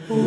أشهد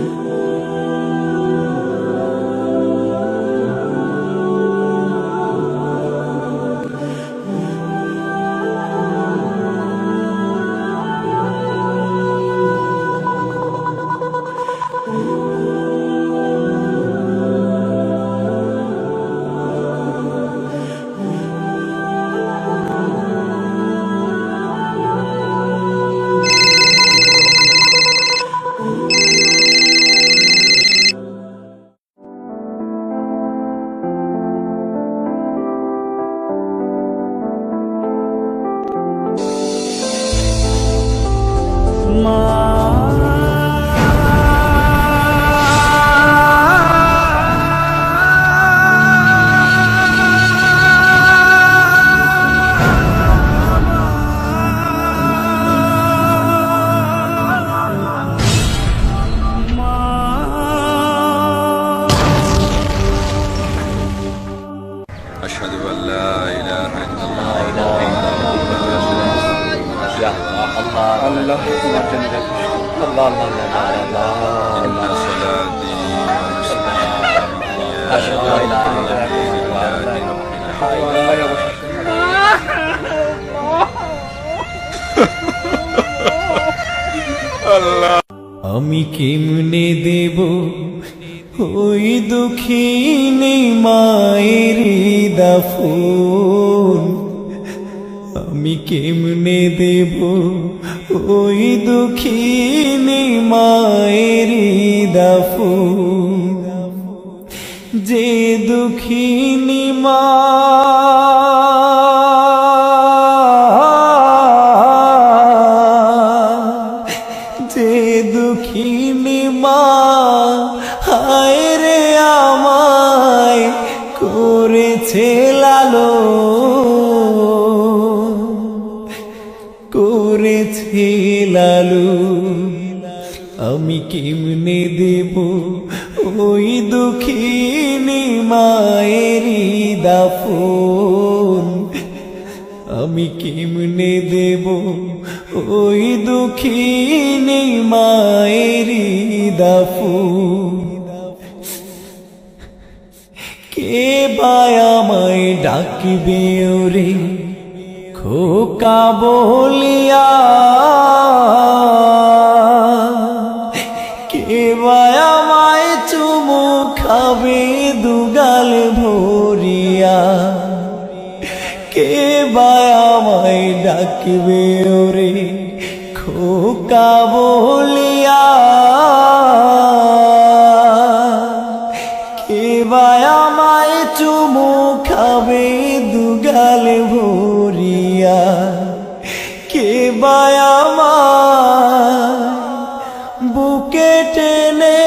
أن لا إله إلا الله إن صلاتي ونسكي أشهد أن لا إله إلا الله আমি কেমনে দেব ওই দুঃখিনী মায়ের দাফন, আমি কেমনে দেব ওই দুঃখিনী মায়ের দাফন, যে দুঃখিনী মা দুঃখিনী মা হায় রে আমায় করেছে লালন, করেছে লালন, আমি কেমনে দেব ওই দুঃখিনী মায়ের দাফন, আমি কেমনে দেব ওই দুঃখিনী মায়ের দাফন। কে বায়ামায় ডাকবে ওরে খোকা বলিয়া, কে বায়ামায় চুমু খাবে দুগাল ভরিয়া, কে বায়ামায় ডাকবে ওরে খোকা বলিয়া, কে বায়ামায় চুমু খাবে দুগাল ভরিয়া, কে বায়ামায় বুকে টেনে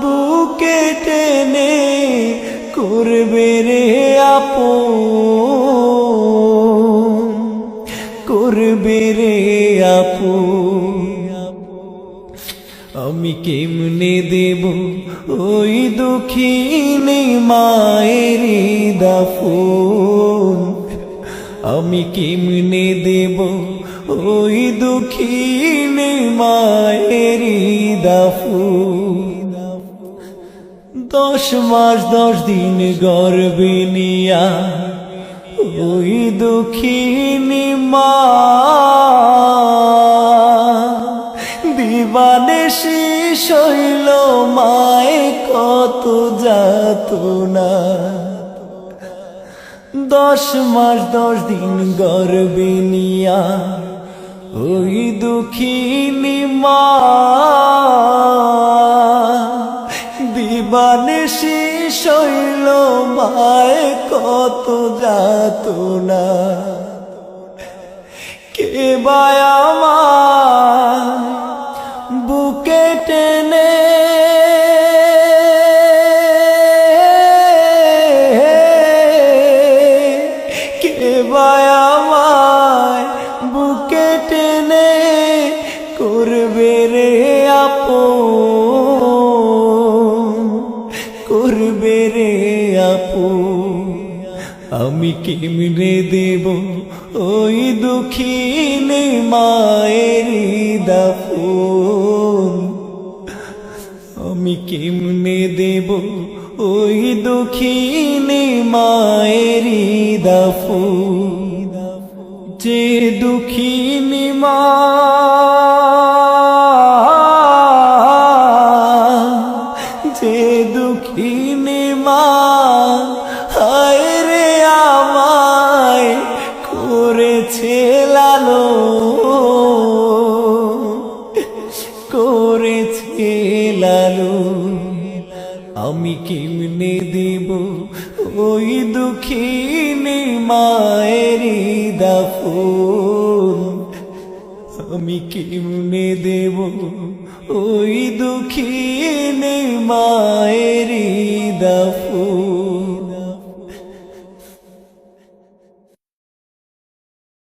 বুকে টেনে করবে রে আপন, করবে রে আপন, আমি কেমনে দেব ওই দুঃখিনী মায়ের দাফন, আমি কেমনে দেব ওই দুঃখিনী মায়ের দাফন। 10 মাস 10 দিন গর্ভে নিয়া ওই দুঃখিনী মা দিবানিশি সইল মায়ে কত যাতনা, 10 মাস 10 দিন গর্ভে নিয়া ওই দুঃখিনী মা দিবানিশি সইল মায়ে কত যাতনা, কে বায়ামায় বুকে টেনে কে বায়ামায় বুকে টেনে করবে রে আপন, করবে রে আপন, আমি কেমনে দেব ওই দুঃখিনী মায়ের দাফন, আমি কেমনে দেব ওই দুঃখিনী মায়ের দাফন। যে দুঃখিনী মা যে দুঃখিনী মা হায় রে আমায় করেছে লালন, করেছে লালন, আমি কেমনে দেব ওই দুঃখিনী মায়ের দাফন, আমি কেমনে দেব ওই দুঃখিনী মায়ের দাফন।